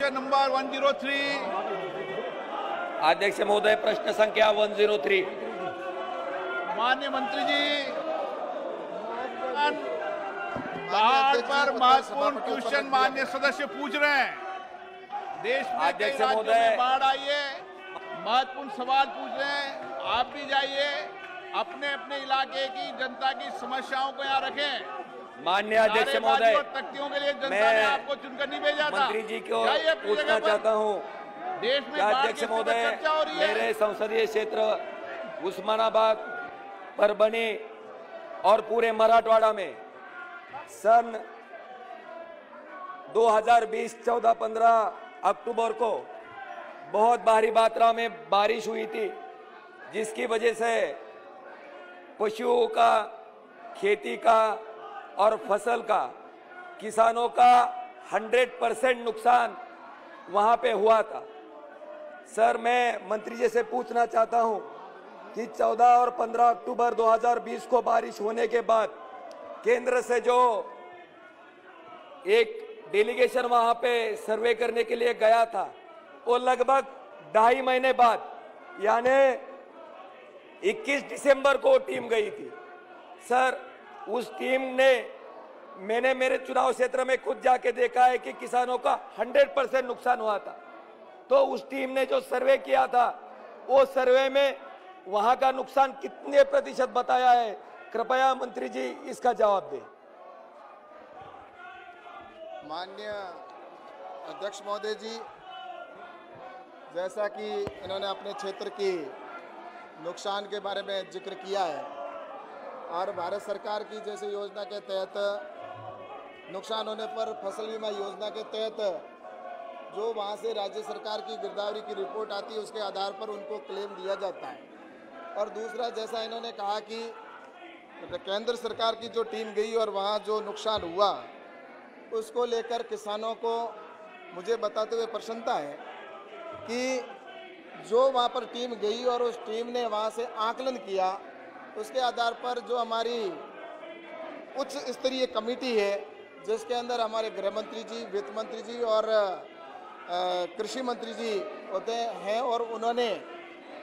Number 103। अध्यक्ष महोदय, प्रश्न संख्या 103। माननीय मंत्री जी, बाढ़ पर महत्वपूर्ण क्वेश्चन माननीय सदस्य पूछ रहे हैं। देश में कई राज्यों में बाढ़ आई है, महत्वपूर्ण सवाल पूछ रहे हैं। आप भी जाइए, अपने अपने इलाके की जनता की समस्याओं को यहाँ रखें। माननीय अध्यक्ष महोदय, तख्तियों के लिए जनता ने आपको चुनकर नहीं भेजा था। मंत्री जी को पूछना चाहता हूँ, देश में अध्यक्ष महोदय, मेरे संसदीय क्षेत्र उस्मानाबाद, परभनी और पूरे मराठवाड़ा में सन 2020 14-15 अक्टूबर को बहुत भारी मात्रा में बारिश हुई थी, जिसकी वजह से पशुओं का, खेती का और फसल का, किसानों का 100% नुकसान वहां पे हुआ था। सर, मैं मंत्री जी से पूछना चाहता हूं कि 14 और 15 अक्टूबर 2020 को बारिश होने के बाद केंद्र से जो एक डेलीगेशन वहां पे सर्वे करने के लिए गया था, वो लगभग 2.5 महीने बाद यानी 21 दिसंबर को टीम गई थी। सर, उस टीम ने, मैंने मेरे चुनाव क्षेत्र में खुद जाके देखा है कि किसानों का 100% नुकसान हुआ था। तो उस टीम ने जो सर्वे किया था, वो सर्वे में वहां का नुकसान कितने प्रतिशत बताया है? कृपया मंत्री जी इसका जवाब दें। माननीय अध्यक्ष महोदय जी, जैसा कि इन्होंने अपने क्षेत्र की नुकसान के बारे में जिक्र किया है और भारत सरकार की जैसे योजना के तहत नुकसान होने पर फसल बीमा योजना के तहत जो वहाँ से राज्य सरकार की गिरदावरी की रिपोर्ट आती है, उसके आधार पर उनको क्लेम दिया जाता है। और दूसरा, जैसा इन्होंने कहा कि केंद्र सरकार की जो टीम गई और वहाँ जो नुकसान हुआ, उसको लेकर किसानों को मुझे बताते हुए प्रसन्नता है कि जो वहाँ पर टीम गई और उस टीम ने वहाँ से आकलन किया, उसके आधार पर जो हमारी उच्च स्तरीय कमेटी है, जिसके अंदर हमारे गृह मंत्री जी, वित्त मंत्री जी और कृषि मंत्री जी होते हैं, और उन्होंने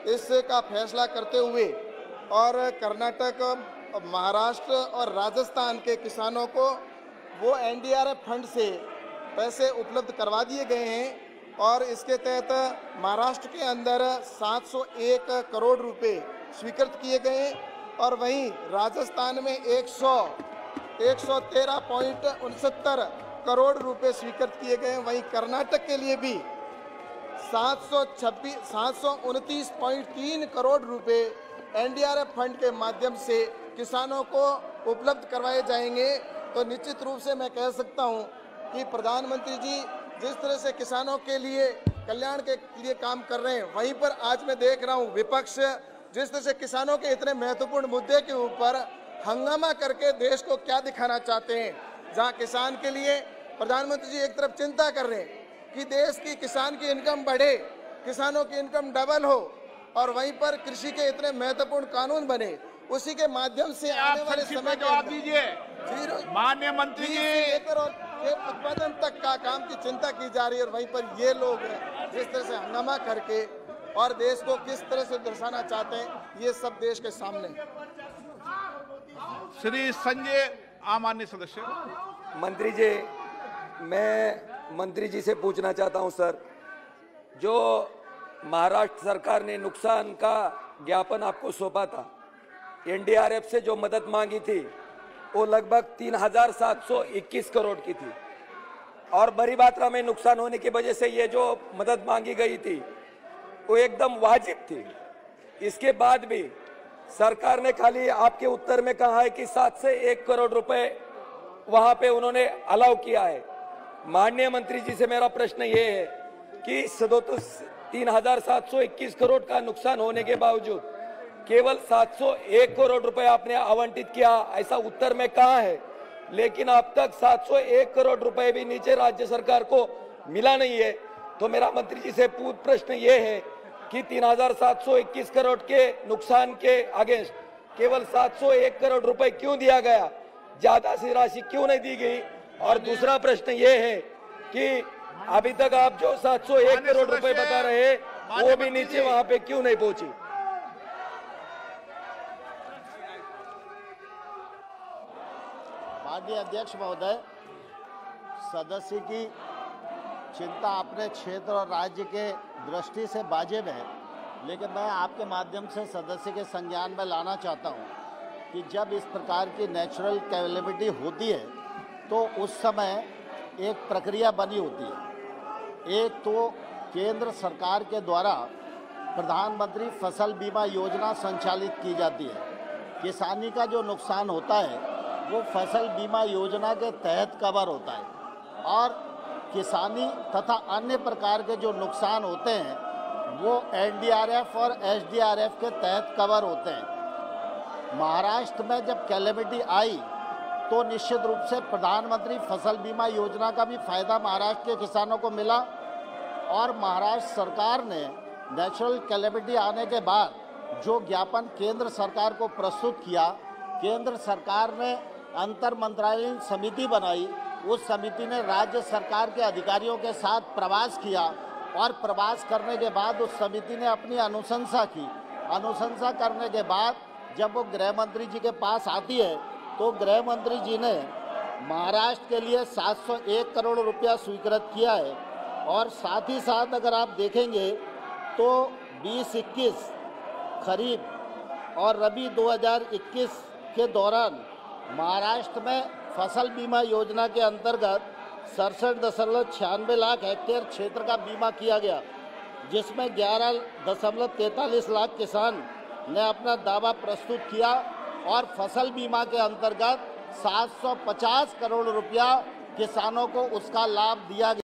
इसका फैसला करते हुए और कर्नाटक, महाराष्ट्र और राजस्थान के किसानों को वो एनडीआरएफ फंड से पैसे उपलब्ध करवा दिए गए हैं। और इसके तहत महाराष्ट्र के अंदर 701 करोड़ रुपए स्वीकृत किए गए और वहीं राजस्थान में 113.69 करोड़ रुपए स्वीकृत किए गए। वहीं कर्नाटक के लिए भी 729.3 करोड़ रुपए एनडीआरएफ फंड के माध्यम से किसानों को उपलब्ध करवाए जाएंगे। तो निश्चित रूप से मैं कह सकता हूं कि प्रधानमंत्री जी जिस तरह से किसानों के लिए कल्याण के लिए काम कर रहे हैं, वहीं पर आज मैं देख रहा हूं विपक्ष जिस तरह से किसानों के इतने महत्वपूर्ण मुद्दे के ऊपर हंगामा करके देश को क्या दिखाना चाहते हैं। जहां किसान के लिए प्रधानमंत्री जी एक तरफ चिंता कर रहे हैं कि देश की किसान की इनकम बढ़े, किसानों की इनकम डबल हो, और वहीं पर कृषि के इतने महत्वपूर्ण कानून बने, उसी के माध्यम से आने वाले समय जवाब दीजिए माननीय मंत्री जी। उत्पादन तक का काम की चिंता की जा रही है, और वहीं पर ये लोग जिस तरह से हंगामा करके और देश को किस तरह से दर्शाना चाहते हैं, ये सब देश के सामने। श्री संजय, माननीय सदस्य। मंत्री जी, मैं मंत्री जी से पूछना चाहता हूं सर, जो महाराष्ट्र सरकार ने नुकसान का ज्ञापन आपको सौंपा था, एनडीआरएफ से जो मदद मांगी थी, वो लगभग 3,721 करोड़ की थी और बड़ी मात्रा में नुकसान होने की वजह से ये जो मदद मांगी गई थी वो एकदम वाजिब थी। इसके बाद भी सरकार ने खाली आपके उत्तर में कहा है कि 7 से 1 करोड़ रुपए वहां पे उन्होंने अलाउ किया है। माननीय मंत्री जी से मेरा प्रश्न ये है कि 3,721 करोड़ का नुकसान होने के बावजूद केवल 701 करोड़ रुपए आपने आवंटित किया, ऐसा उत्तर में कहा है, लेकिन अब तक 701 करोड़ रुपए भी नीचे राज्य सरकार को मिला नहीं है। तो मेरा मंत्री जी से प्रश्न ये है कि 3,721 करोड़ के नुकसान के अगेंस्ट केवल 701 करोड़ रुपए क्यों दिया गया, ज्यादा सी राशि क्यों नहीं दी गई? और दूसरा प्रश्न ये है कि अभी तक आप जो 701 करोड़ रुपए बता रहे हैं वो भी मंत्री नीचे जी। वहां पे क्यों नहीं पहुंची? माननीय अध्यक्ष महोदय, सदस्य की चिंता अपने क्षेत्र और राज्य के दृष्टि से वाजिब है, लेकिन मैं आपके माध्यम से सदस्य के संज्ञान में लाना चाहता हूं कि जब इस प्रकार की नेचुरल कैलेमिटी होती है तो उस समय एक प्रक्रिया बनी होती है। एक तो केंद्र सरकार के द्वारा प्रधानमंत्री फसल बीमा योजना संचालित की जाती है। किसानी का जो नुकसान होता है वो फसल बीमा योजना के तहत कवर होता है और किसानी तथा अन्य प्रकार के जो नुकसान होते हैं वो एनडीआरएफ और एसडीआरएफ के तहत कवर होते हैं। महाराष्ट्र में जब कैलेमिटी आई तो निश्चित रूप से प्रधानमंत्री फसल बीमा योजना का भी फायदा महाराष्ट्र के किसानों को मिला और महाराष्ट्र सरकार ने नेचुरल कैलेमिटी आने के बाद जो ज्ञापन केंद्र सरकार को प्रस्तुत किया, केंद्र सरकार ने अंतर मंत्रालयीय समिति बनाई। उस समिति ने राज्य सरकार के अधिकारियों के साथ प्रवास किया और प्रवास करने के बाद उस समिति ने अपनी अनुशंसा की। अनुशंसा करने के बाद जब वो गृह मंत्री जी के पास आती है तो गृह मंत्री जी ने महाराष्ट्र के लिए 701 करोड़ रुपया स्वीकृत किया है और साथ ही साथ अगर आप देखेंगे तो 2021 खरीफ और रबी 2021 के दौरान महाराष्ट्र में फसल बीमा योजना के अंतर्गत 67.96 लाख हेक्टेयर क्षेत्र का बीमा किया गया, जिसमें 11.43 लाख किसान ने अपना दावा प्रस्तुत किया और फसल बीमा के अंतर्गत 750 करोड़ रुपया किसानों को उसका लाभ दिया गया।